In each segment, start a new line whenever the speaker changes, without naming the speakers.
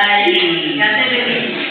Dai, canta bellissimo.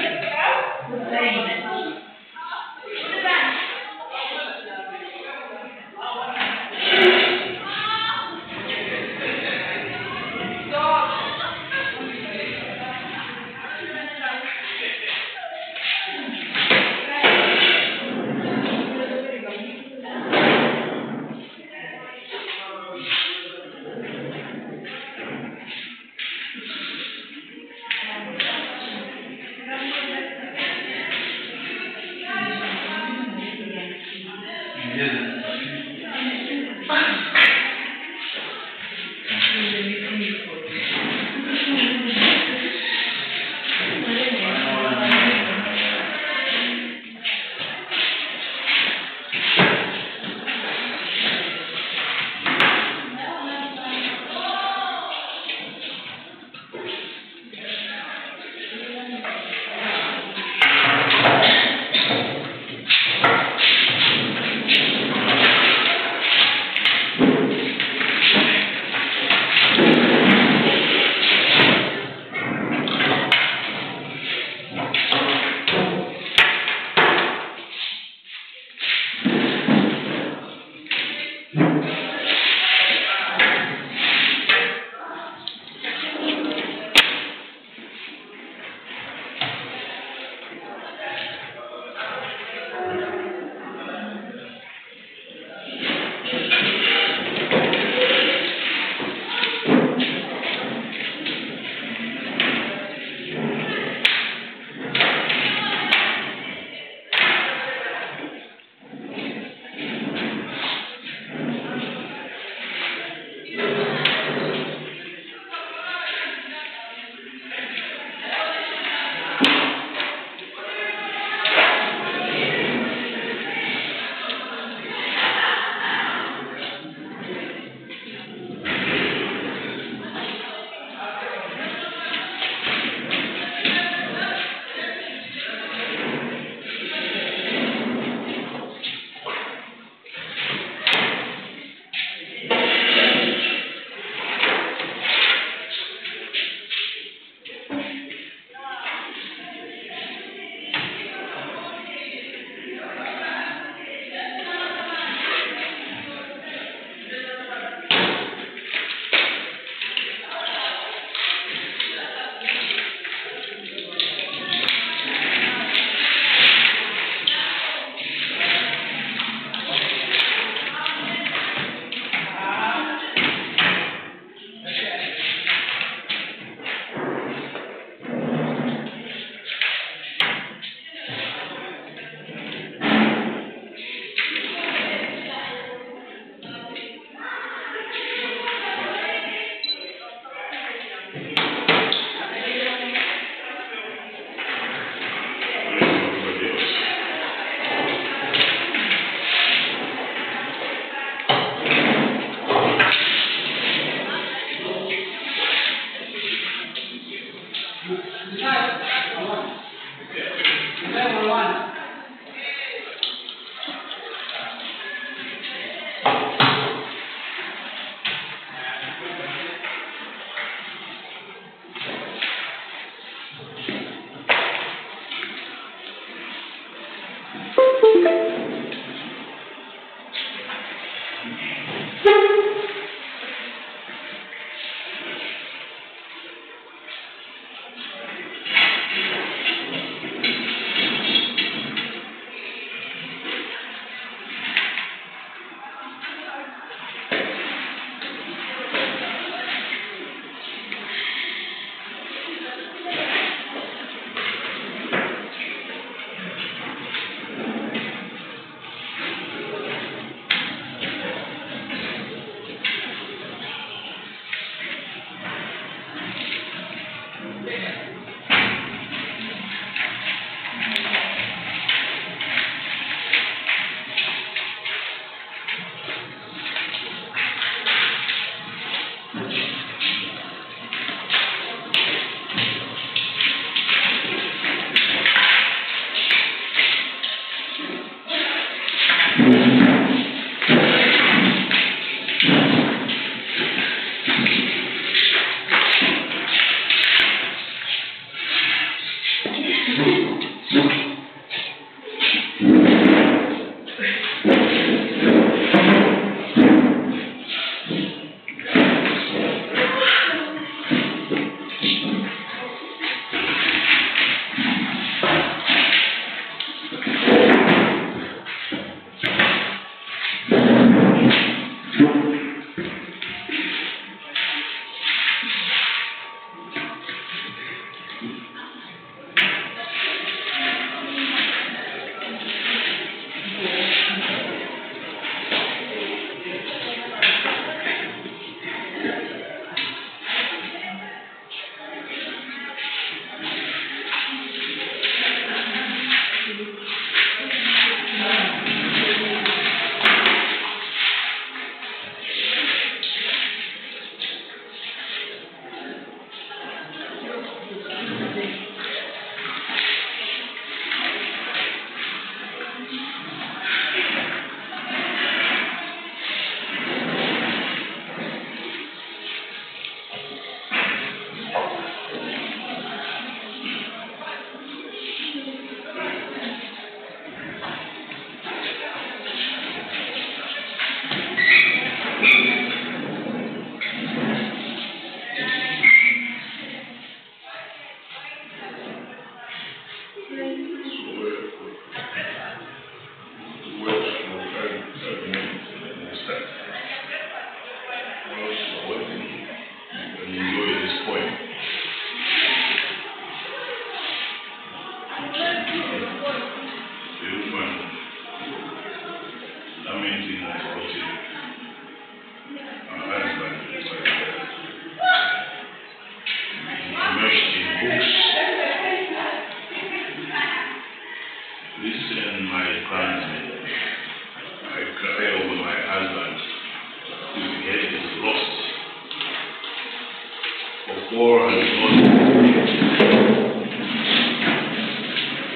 Okoro has not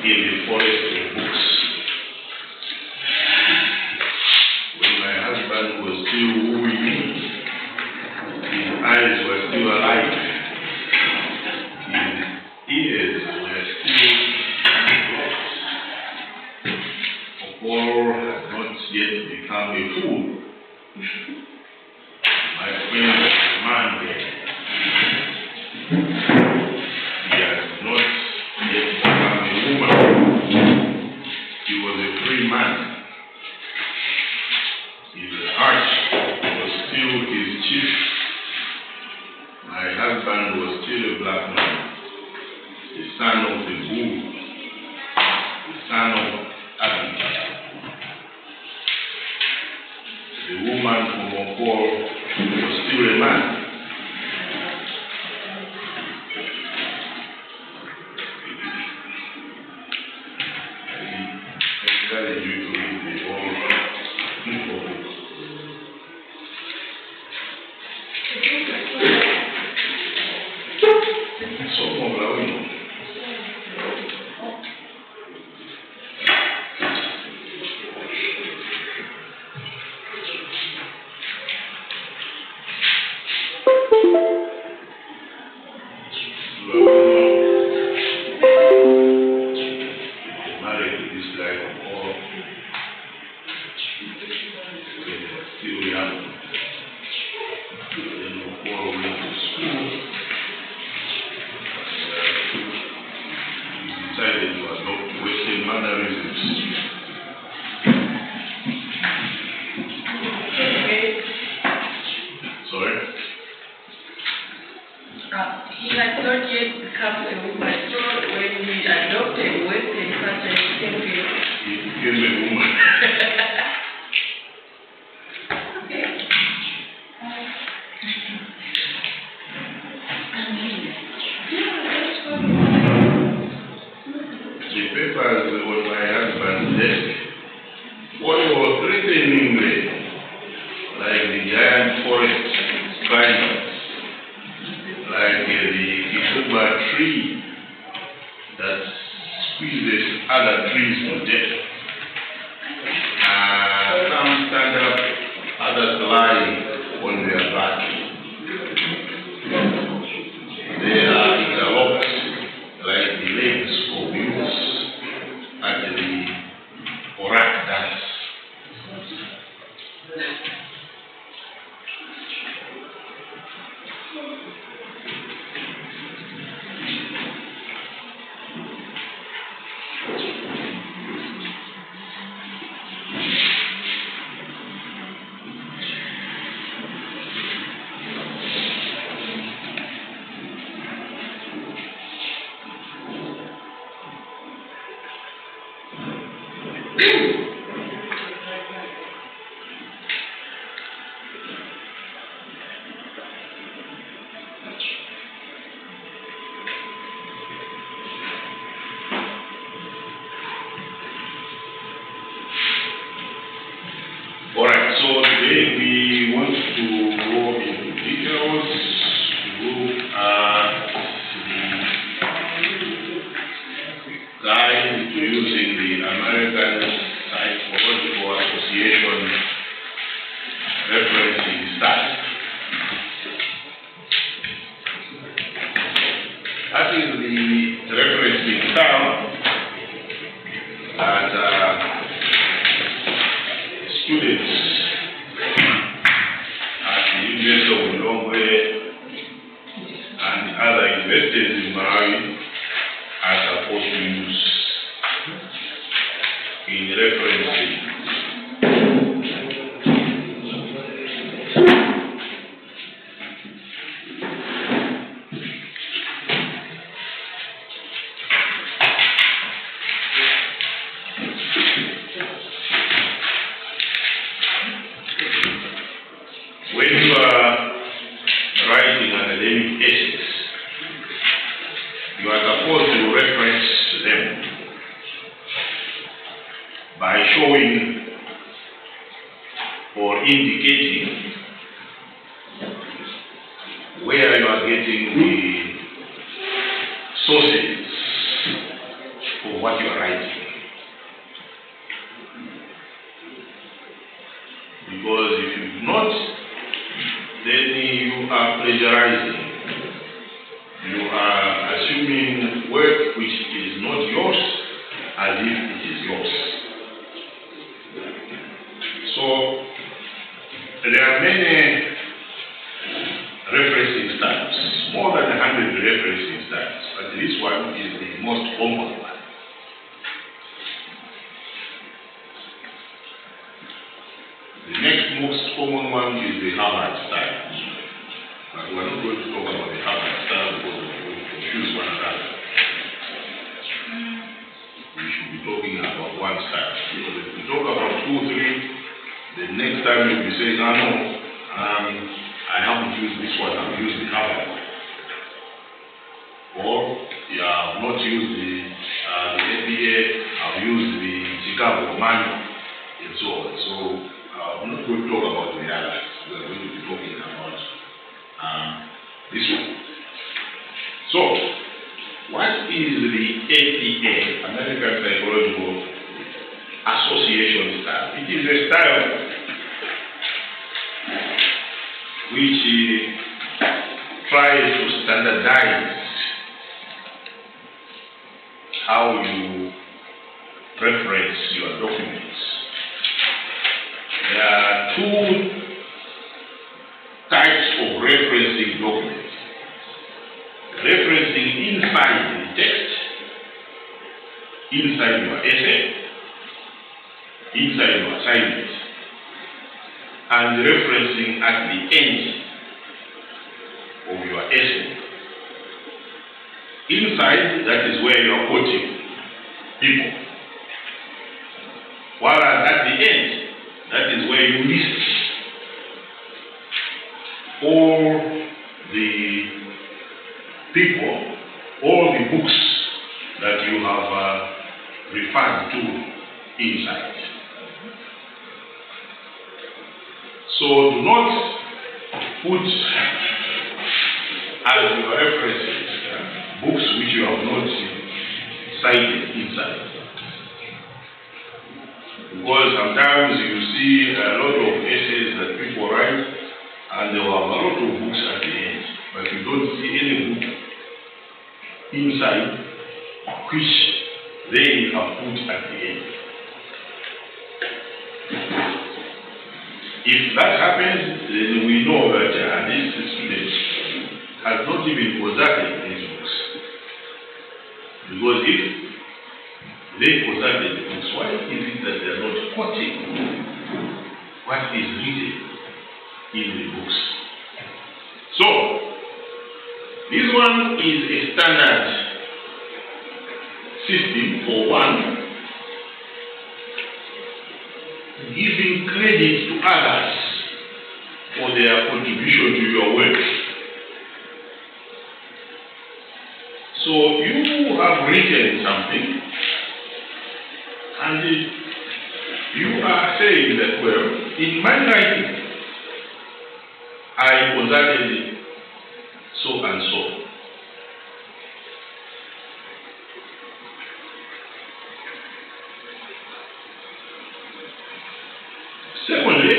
in the forest of books. When my husband was still wooing me, his eyes were still alive. His ears were still closed. Okoro had not yet become a fool. My friend was a man there. He has not yet become a woman. He was a free man. His heart was still his chief. My husband was still a black man, the son of the bull, the son of Africa. The woman from Okoro was still a man. I encourage you to read the whole book.
He had not yet become a woman, so when he adopted Western culture, he became a woman. The papers on my husband's desk, what was written in English, like the giant forest climbers, like the Kikuba tree that squeezes other trees to death. Some stand up, others lie on their back. They are interlocked like the legs of youths at the Orak dance. Alright, so today we want to go into details, look at the guide to using the American Psychological Association referencing style. That is the referencing style that students at the University of Lilongwe and other universities in Malawi are supposed to use in referencing. When you are writing academic essays, you are supposed to reference them by showing or indicating where you you are getting the sources for what you are writing. Because if you do not, then you are plagiarizing. You are assuming work which is not yours as if it is yours. So, there are many referencing styles, more than 100 referencing styles, but this one is the most common one. The next most common one is the Harvard style. But we are not going to talk about the Harvard style because we are going to confuse one another. We should be talking about one style. Because if we talk about 2 or 3, the next time you'll be saying, I haven't used this one, I've used the Harvard one. Or you have not used the APA, I've used the Chicago manual, and so on. So I'm not going to talk about the others. We are going to be talking about this one. So, what is the APA, American Psychological Association style? It is a style which tries to standardize how you reference your documents. There are 2 types of referencing documents. Referencing inside the text, inside your essay, inside your assignment, and referencing at the end of your essay. Inside, that is where you are quoting people. While at the end, that is where you list all the people, all the books that you have referred to inside. So do not put as your references books which you have not cited inside. Because sometimes you see a lot of essays that people write and there are a lot of books at the end, but you don't see any book inside which they have put at the end. If that happens, then we know that this student has not even consulted these books. Because if they consulted the books, why is it that they are not quoting what is written in the books? So, this one is a standard system for one, giving credit to others for their contribution to your work. So you have written something and you are saying that, well, in my writing, I consulted so and so. Secondly,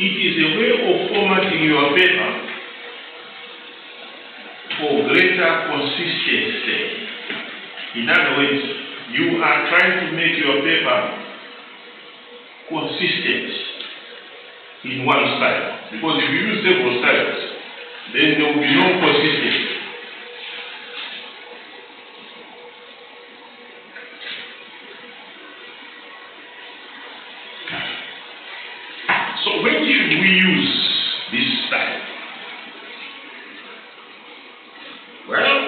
it is a way of formatting your paper for greater consistency. In other words, you are trying to make your paper consistent in one style. Because if you use several styles, then there will be no consistency. So when should we use this style? Well,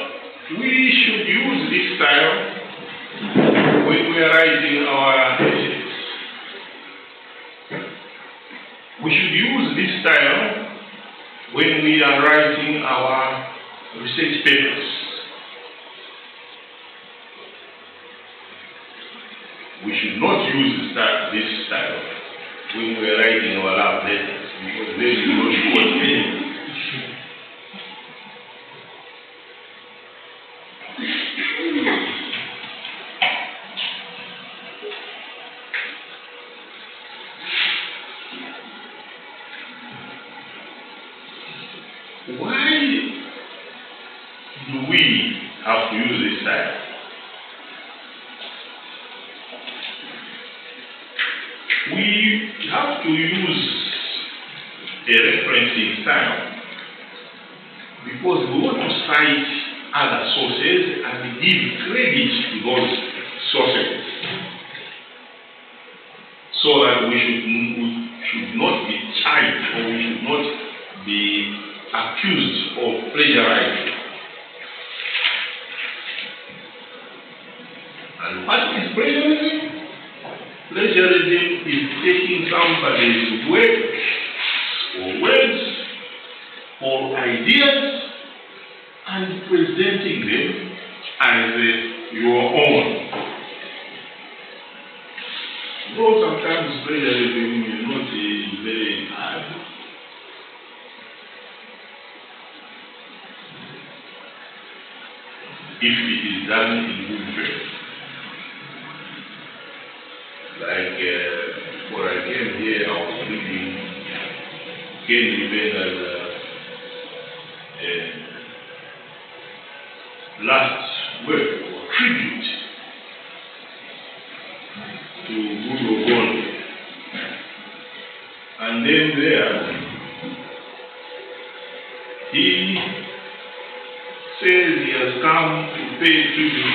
we should use this style when we are writing our essays. We should use this style when we are writing our research papers. We should not use this style when we are writing our lab letters, because then you will not quote Why do we have to use this style? We have to use a referencing style because we want to cite other sources and give credit to those sources, so that we should not be charged, or we should not be accused of plagiarizing. And what is plagiarism? Plagiarism is taking somebody's work or words or ideas and presenting them as your own. Though sometimes plagiarism is not very hard, if it is done in good faith. Like before I came here, I was reading Ken Libenga's last work or tribute to Guru Gondi. And then there, he says he has come to pay tribute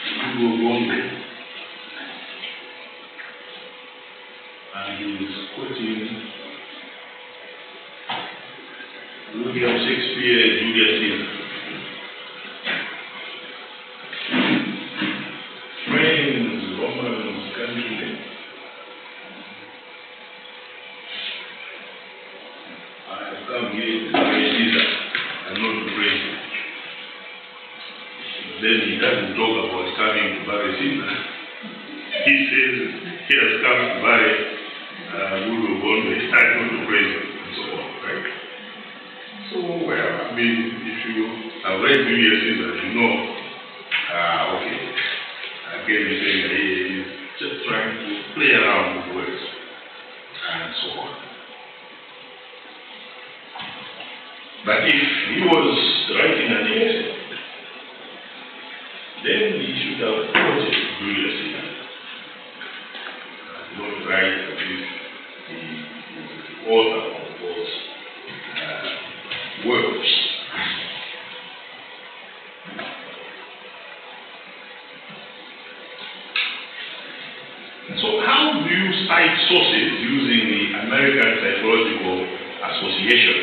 to Guru Gondi. And he is quoting William Shakespeare, Julius Caesar. Friends, Romans, countrymen, I have come here to praise Caesar and not to praise him. Then he doesn't talk about coming to bury Caesar. He says he has come to bury Guru Gondi and not to praise him, and so on, right? So, well, I mean, if you have read Julius Caesar, you know, okay, again, you say that he is just trying to play around with words and so on. But if he was writing an essay, then he should have quoted Julius Caesar. Not write as if he is the author of those works. So how do you cite sources using the American Psychological Association?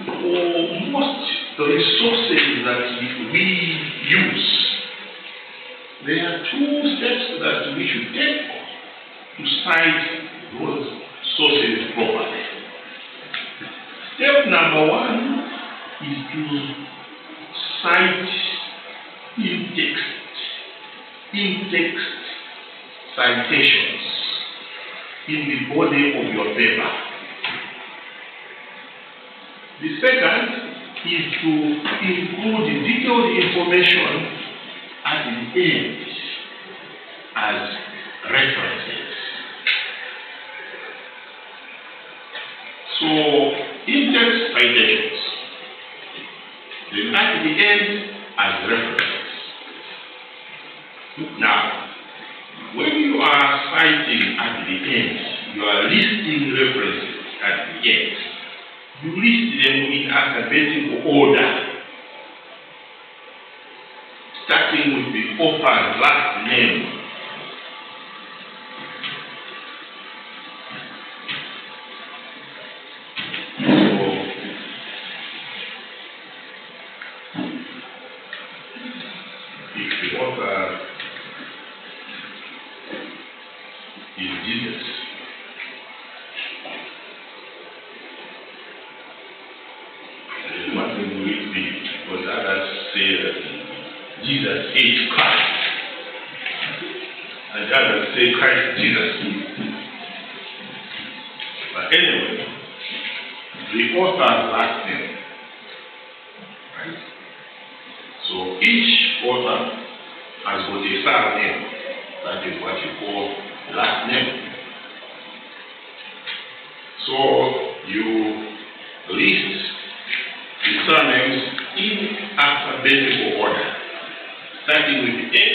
For most resources that we use, there are two steps that we should take to cite those sources properly. Step number one is to cite in-text citations in the body of your paper. The second is to include detailed information at the end as references. So, in-text citations, then at the end as references. Now, when you are citing at the end, you are listing references at the end. You list them in alphabetical order, starting with the author's last name. So, if the author is Jesus, what will it be? Because others say that Jesus is Christ, and others say Christ Jesus. But anyway, the author's last name, right? So each author has got a surname,
That is what you call last name. So you list the surnames in alphabetical order, starting with A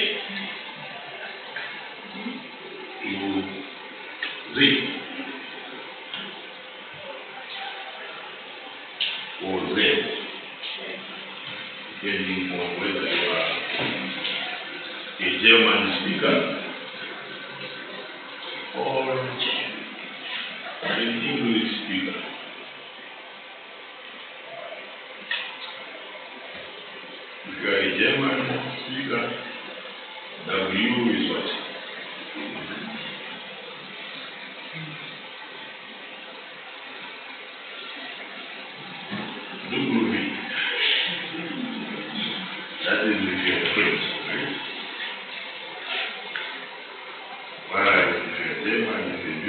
to Z or Z, depending on whether you are a German speaker or an English speaker. If you are a German speaker, W is what? W. That is with your French, right? While if you are German, it's a B.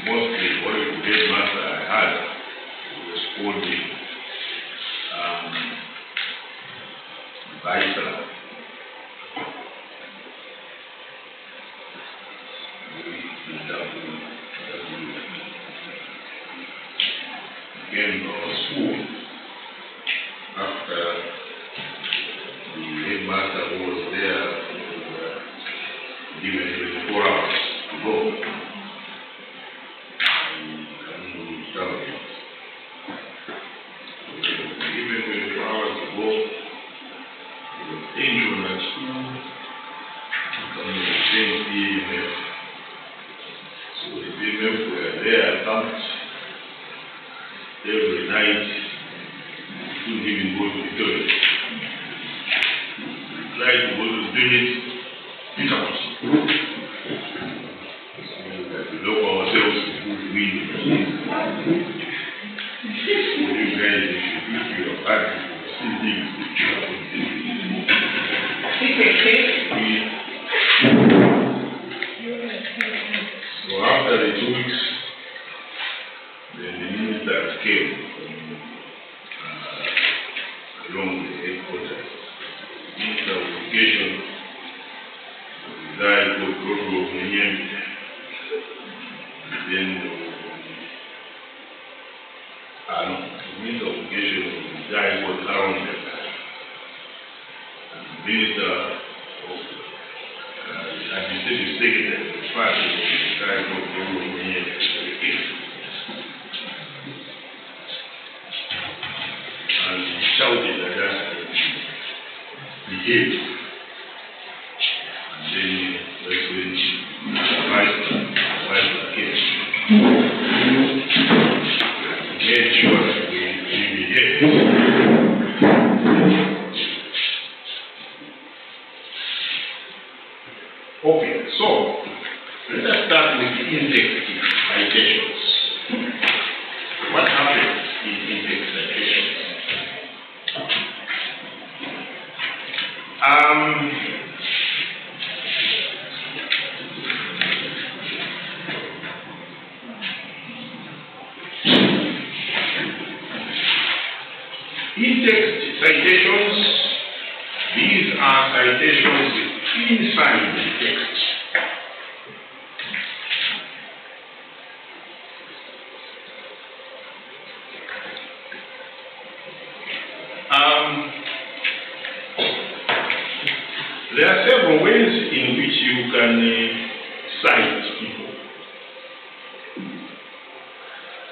Mostly what the headmaster I had was called the Viceroy. Again, our school, after the headmaster who was there was given 24 hours to go. Every night, couldn't even go to the toilet. Tried to go to the toilet, pick up. So we lock ourselves to put windows. What you guys, if you are bad people, see things that you are So after the 2 weeks, then the ministers came from along the headquarters. Minister of Education, the guy called Grogo Munyembe. Then the Minister of Education was the guy called Aaron Deka. And the Minister of Administrative Secretary was part of the guy called Grogo Munyembe. And he shouted at us and behave. And then that's when the wife came. And made sure that we behaved. Okay, so let us start with in-text citations. What happens in in-text citations? In-text citations, these are citations inside the text. There are several ways in which you can cite people.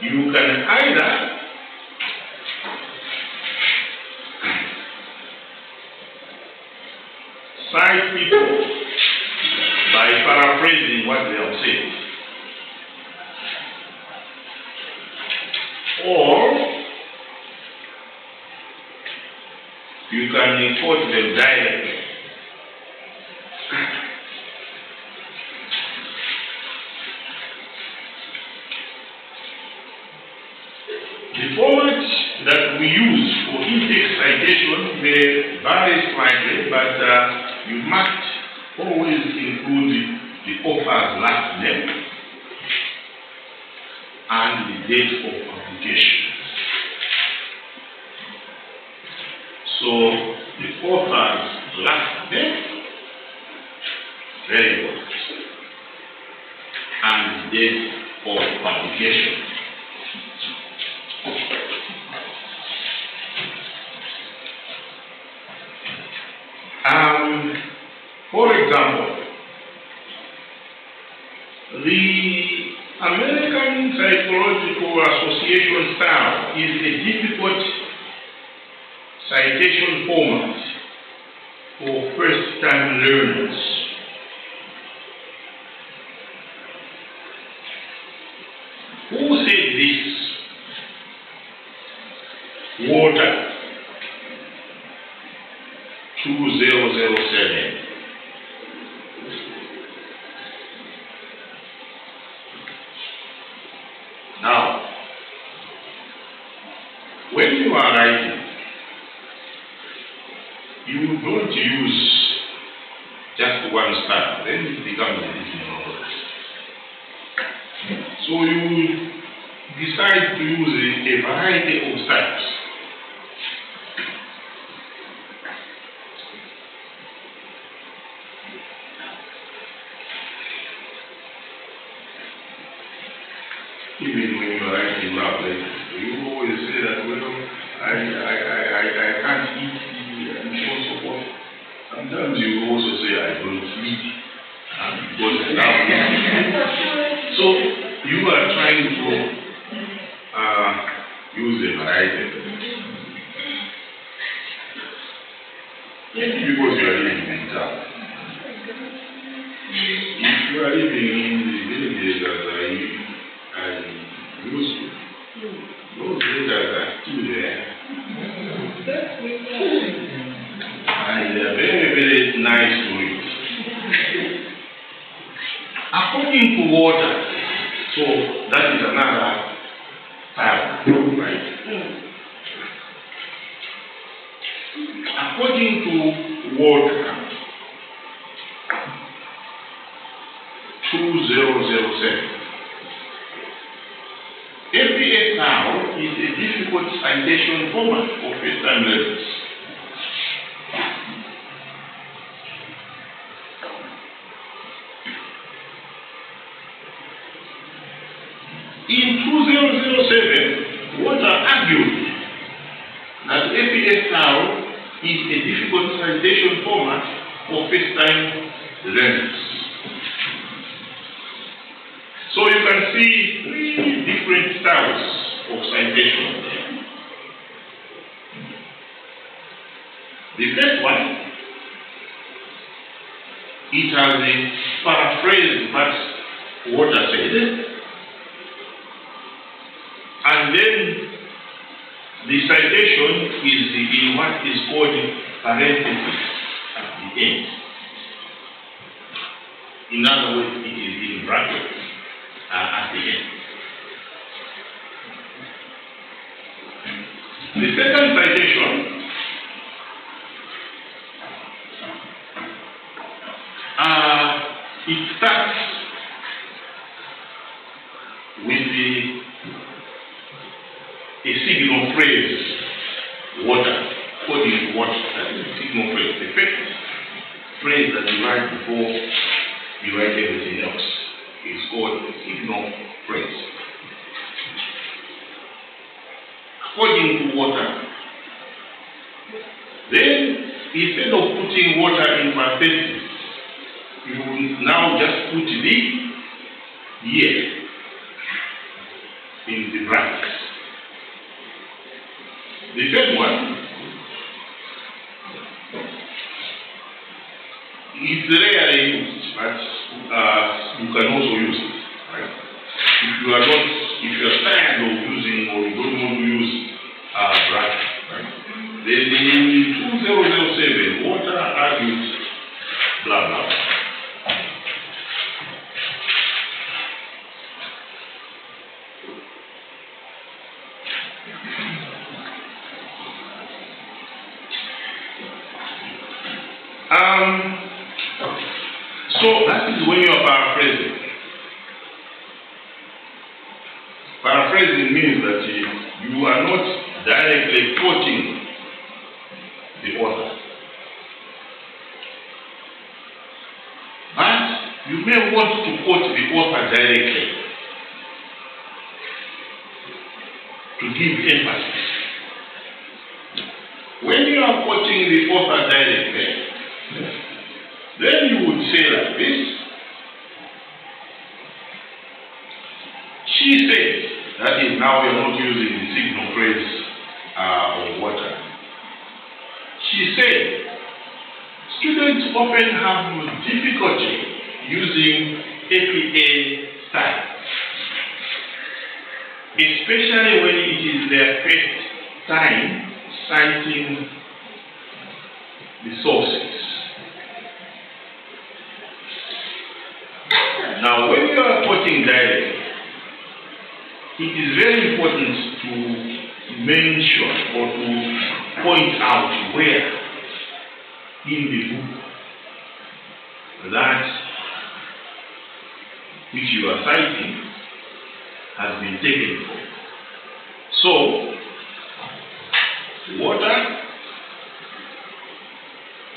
You can either cite people by paraphrasing what they have said, or you can quote them directly. The format that we use for in-text citation may vary slightly, but you must always include the author's last name and the date of publication. So the authors lack depth, very important, and depth of publication. For example, the American Psychological Association style is a difficult citation format for first-time learners. Who said this? Water 2007. Now, when you are writing, you don't use just one style, then it becomes a different novel. So you decide to use a variety of styles. Even when you are writing love letters, you always say that, well, I can't eat and so on and so forth. Sometimes you also say, I don't eat because I love. So you are trying to use a variety. Maybe because you are living in town. If you are living in the villages as I used to, those letters are still there. And they are very, very nice to read. According to water, so that is another type, right? According to water 2007, APA now is a difficult citation format for first-time learners. In 2007, Water argued that APA now is a difficult citation format for first-time learners. So you can see three different styles of citation there. The first one, it has a paraphrase what Water said, and then the citation is in what is called parenthesis at the end. In other words, it is in brackets at the end. The second citation it starts with a signal phrase, water, according to what that is a signal phrase. The first phrase that you write before you write everything else is called a signal phrase. According to water, then instead of putting water in parentheses, you will now just put the year in the brackets. The third one is rarely used, but you can also use it. Right? If you are tired of using or you don't want to use brackets, right? Then in 2007, Water argued blah blah. So that is when you are paraphrasing. Paraphrasing means that you are not directly quoting
may want to quote the author directly to give emphasis. When you are quoting the author directly, then you would say like this. She said, that is, now we are not using the signal phrase of water. She said, students often have difficulty using APA style, especially when it is their first time citing the sources. Now, when you are quoting directly, it is very important to mention or to point out where in the book that which you are citing has been taken from. So, water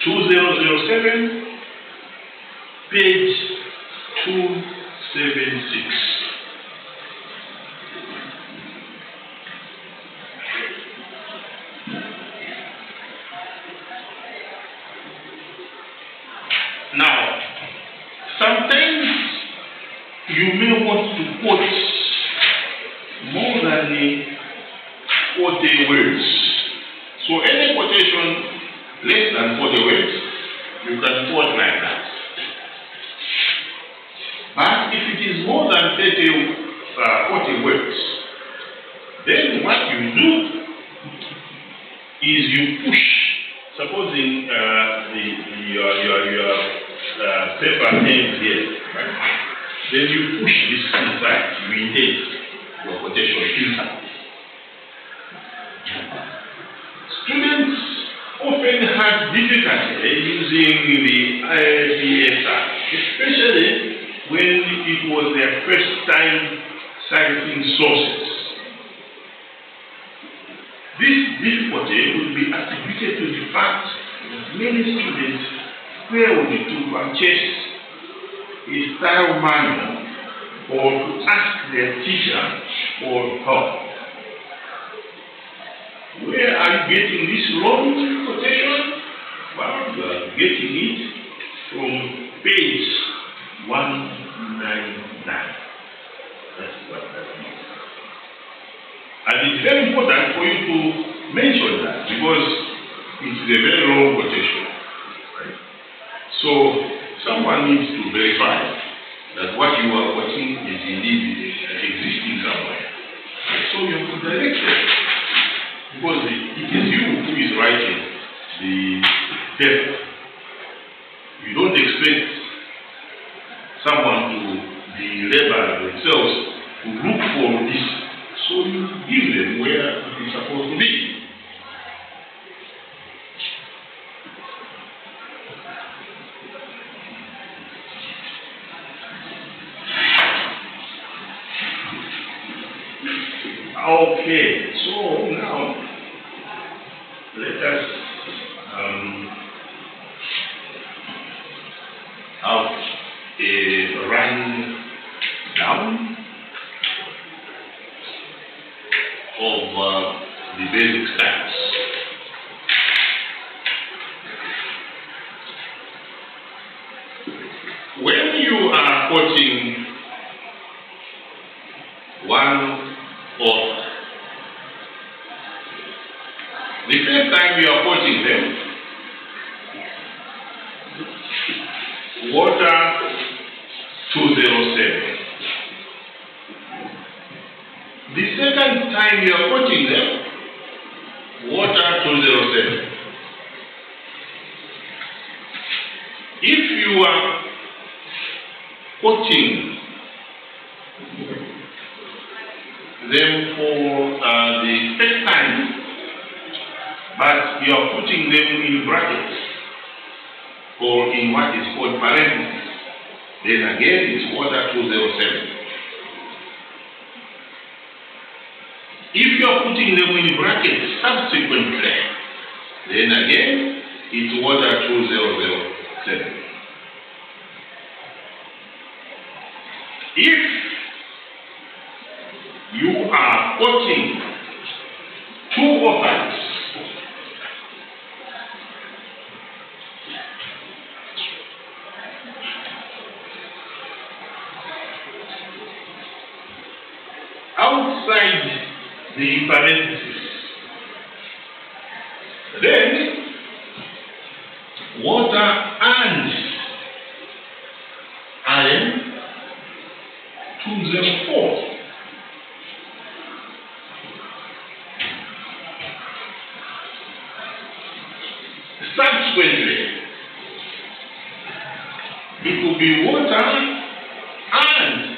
2007, page 276. Now, sometimes you may want to quote more than 40 words. So any quotation less than 40 words, you can quote like that. But if it is more than 40 words, then what you do is you push. Supposing your paper ends here, right? Then you push this inside, you indent your quotation inside. Students often have difficulty using the IAPA, especially when it was their first time citing sources. This difficulty would be attributed to the fact that many students failed to purchase a style manual or to ask their teacher for help. Where are you getting this long quotation? Well, you are getting it from page 199. That's what that means. And it's very important for you to mention that because it's a very long quotation. Right? So someone needs to verify that what you are quoting is indeed existing somewhere. So you have to direct it because it is you who is writing the paper. You don't expect someone to be labor themselves to look for this. So you give them where it is supposed to be. Okay, so now let us have a run down of the basic styles. When you are quoting one author, the first time you are quoting them, Water 207. The second time you are quoting them, Water 207. If you are quoting them for the first time, but you are putting them in brackets or in what is called parentheses, then again it's Water 207. If you are putting them in brackets subsequently, then again it's Water 2007. If you are quoting two authors, outside the parentheses, then water and iron 204. Subsequently, it will be water and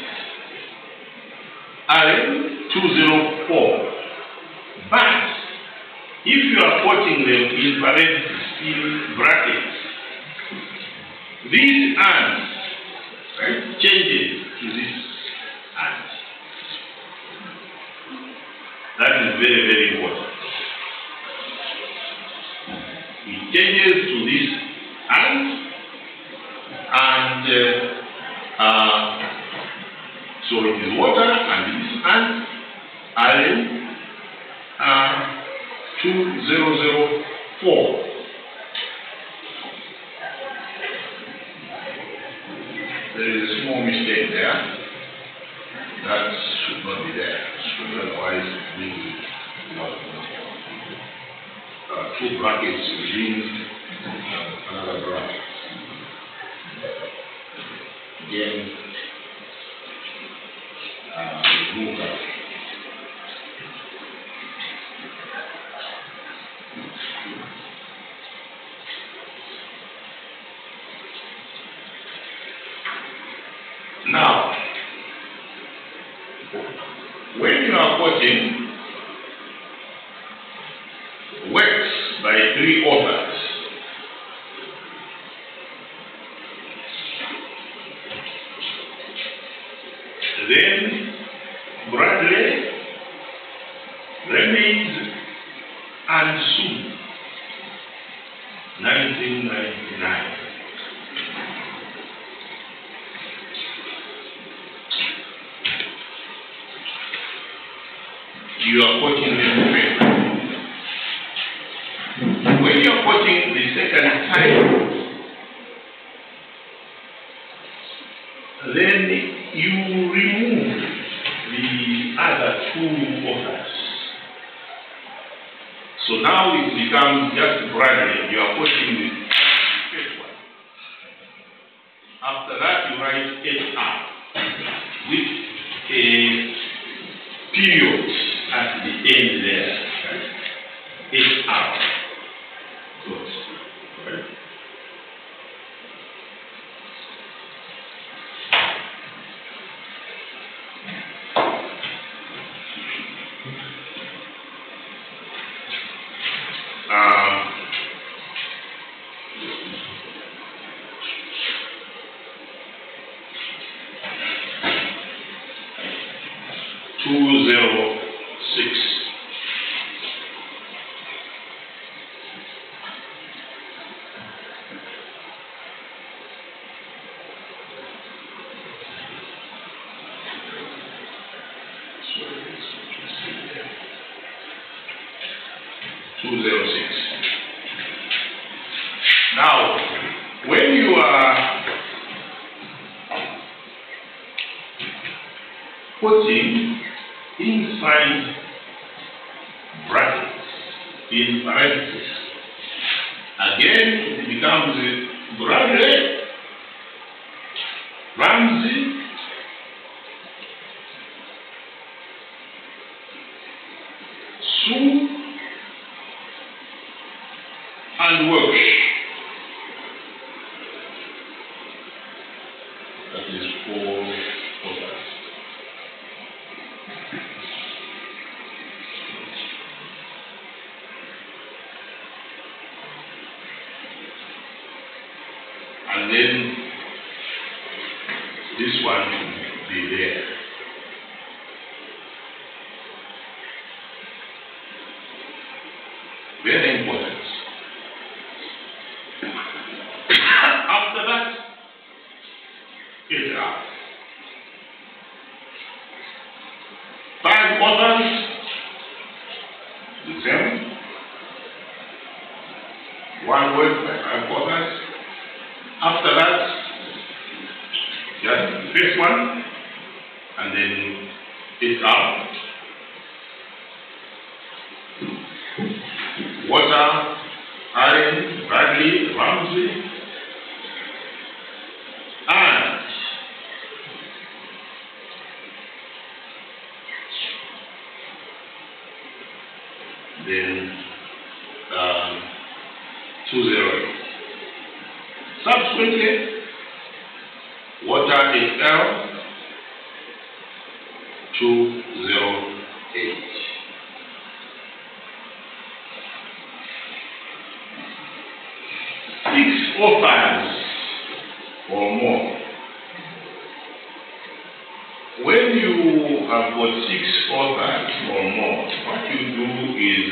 iron 204. But if you are quoting them in parentheses, in brackets, these and, right, changes to this and. That is very, very important. It changes to this and so it is water and this and iron 2004. There is a small mistake there. That should not be there. Otherwise, we will not. Two brackets within another bracket. Again, remove that. Now, when you are quoting works by three authors, then Bradley, Remings, and Sue, 1999. You are quoting them first. When you are quoting the second time, then you remove the other two authors. So now it becomes just Bradley. You are quoting the first one. After that, you write HR with a period at the end there. Right? HR. Good. Right. Now, when you are putting inside brackets, in parentheses, again it becomes Bradley, Ramsey, Sue, and Welsh. That is 4 authors. And then this one should be there. Very important. After that, HR.
important, the same. One word by 5 quarters. After that, just the first one, and then it's out. Water, Allen, Bradley, Ramsey, and then 208. Subsequently, water is L 208. Six authors or more. When you have got 6 authors or more, what you do is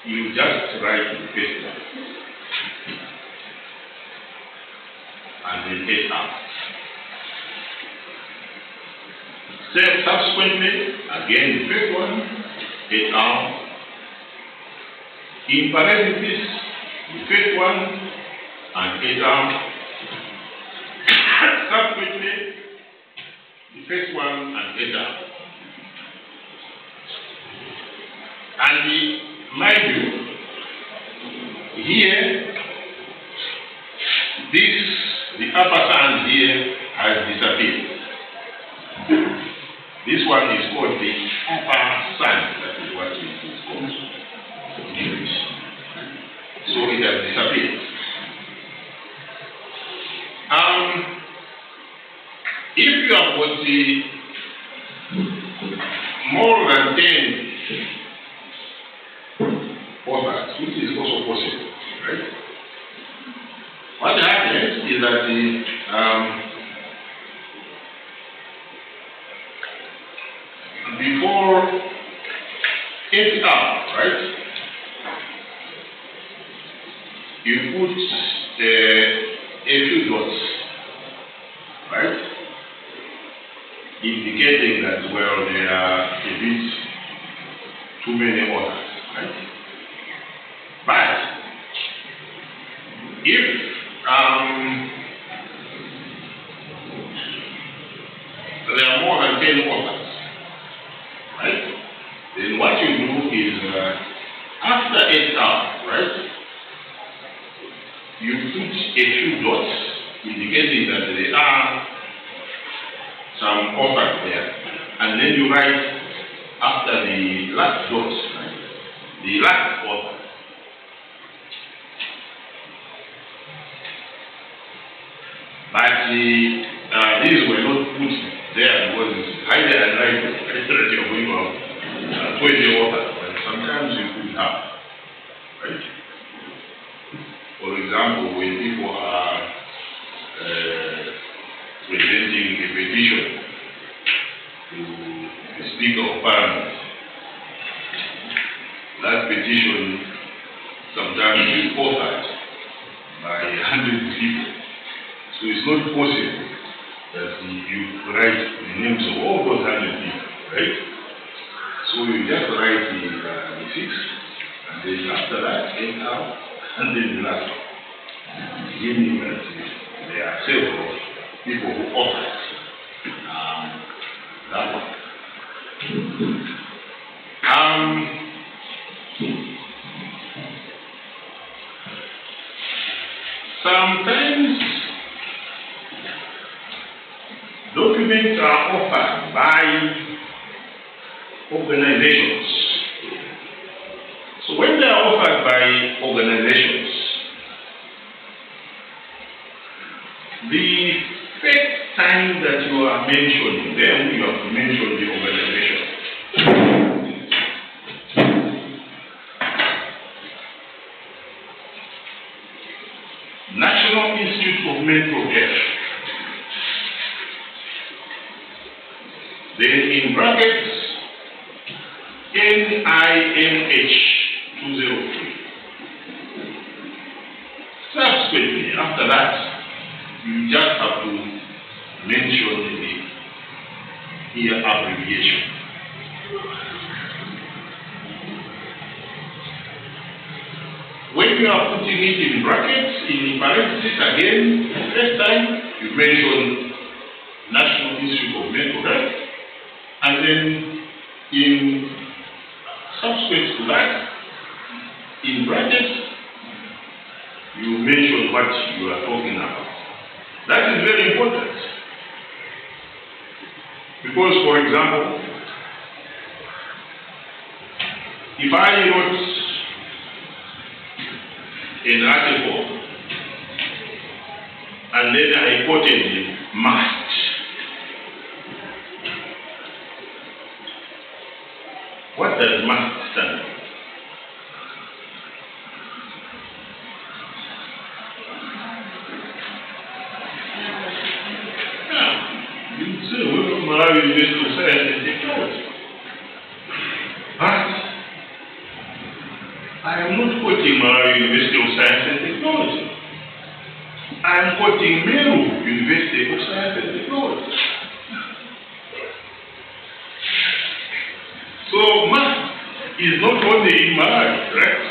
you just write the first one and then it out. Subsequently, again the first one, it out. In parentheses, the first one and it out. Subsequently, the first one and it out. And mind you, here, the upper hand here has disappeared. This one is called the upper sun. That is what it is called in English. So it has disappeared. If you have got more than 10 authors, which is also possible, right? What happens is that before it's up, right? You put a few dots, right? Indicating that, well, there are a bit too many authors, right? But if there are more than 10 authors, right? Then what you do is after 8 hours, right? You put a few dots indicating that there are some authors there, and then you write after the last dot, right? The last author. But these were not put there because it's highly unlikely that you're going to have 20 authors, but sometimes you could have, right? For example, when people are presenting a petition to the Speaker of Parliament, that petition sometimes is authored by 100 people. So it's not possible that you write the names of all those 100 people, right? So you just write the 6, and then after that, 8 out, and then the last one. Meaning that there are several people who author that one. Sometimes documents are offered by organizations. So when they are offered by organizations, the first time that you are mentioning them, you have to mention the organization. National Institute of Mental Health. Then in brackets, NIMH 203. Subsequently, after that, you just have to mention the abbreviation. you are putting it in brackets, in parentheses again, the first time you mention National Institute of Mental Health, and then in subsequent to that, in brackets, you mention what you are talking about. That is very important. Because, for example, if I wrote an article and then I quoted must, what does must stand for? Malawi University of Science and Technology. But I am not quoting Malawi University of Science and Technology. I am quoting Meru University of Science and Technology. So must is not only in Malawi, right?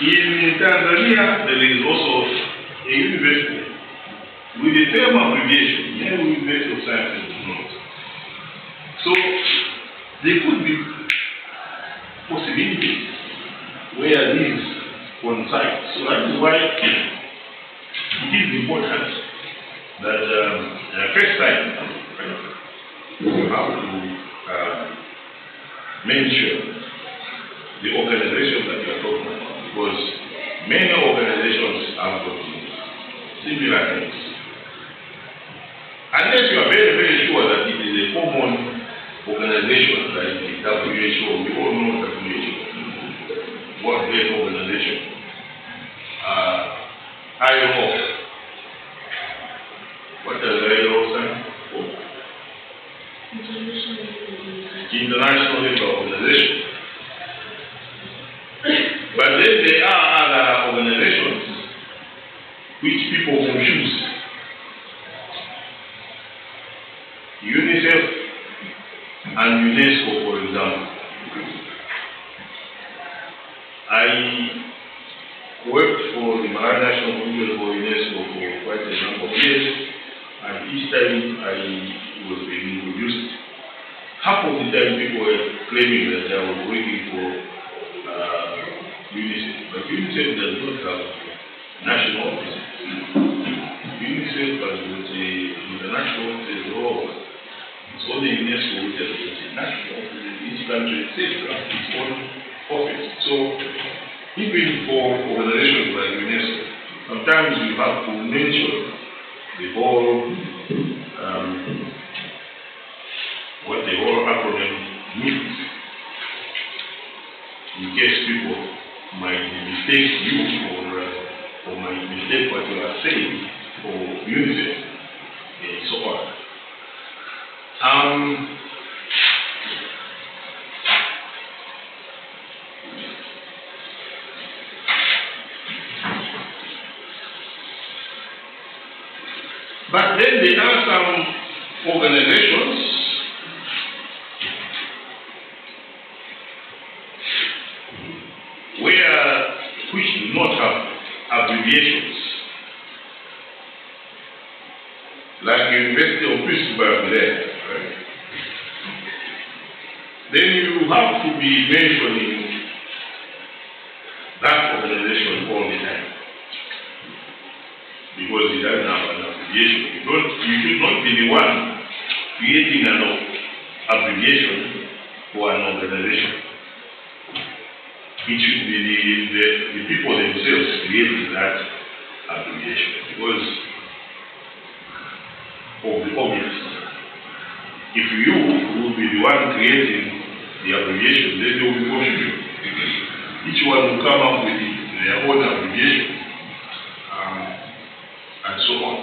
In Tanzania, there is also a university with the same abbreviation, Meru University of Science and Technology. So there could be possibilities where these coincide. So that is why it is important that first time you have to mention the organization that you are talking about, because many organizations have got similar names. Unless you are very, very sure that it is a common organization like the WHO, we all know WHO, World Health Organization, ILO. What does ILO stand for? International Labour Organization. But then there are other organizations which people confuse. UNICEF and UNESCO, for example. I worked for the Malawi National Commission for UNESCO for quite a number of years, and each time I was being introduced, half of the time people were claiming that I was working for UNICEF. But UNICEF does not have national offices. UNICEF has got international offices all over. It's only UNESCO which has got national offices. Each country has its own office. So even for organizations like UNESCO, sometimes you have to mention the whole what the whole acronym means, in case people might mistake you or might mistake what you are saying for UNICEF and so on. But then there are some organizations which do not have abbreviations, like University of Pittsburgh there, right? Then you have to be mentioning that organization all the time, because it doesn't have an abbreviation. You should not be the one creating an abbreviation for an organization. It should be the people themselves creating that abbreviation, because of the obvious. If you will be the one creating the abbreviation, then there will be confusion. Each one will come up with their own abbreviation, and so on.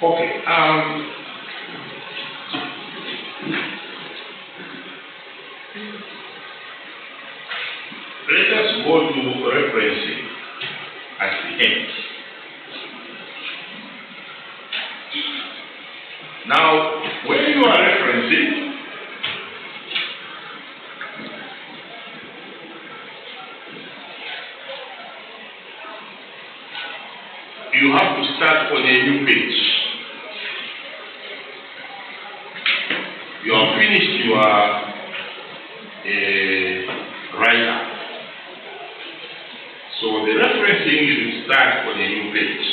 Okay. Let us go to referencing at the end.
Now, when you are referencing, you have to start on a new page. You have finished your writer. So the referencing should start on a new page.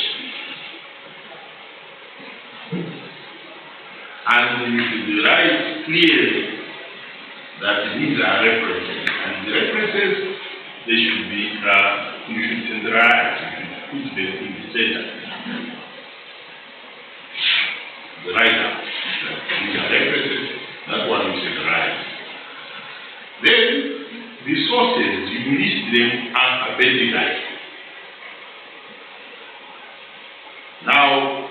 And you should write clearly that these are references. And the references, they should be, you should centralize, you should put them in the center. The writer, these are references, that's what you centralize. Then, the sources, you list them alphabetically. Now,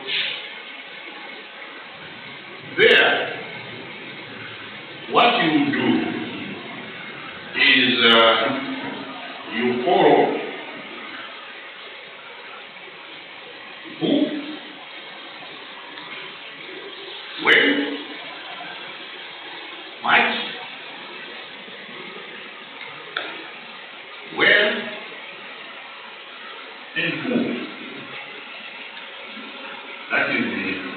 there, what you do is you follow who, when, what, where, and who. That is the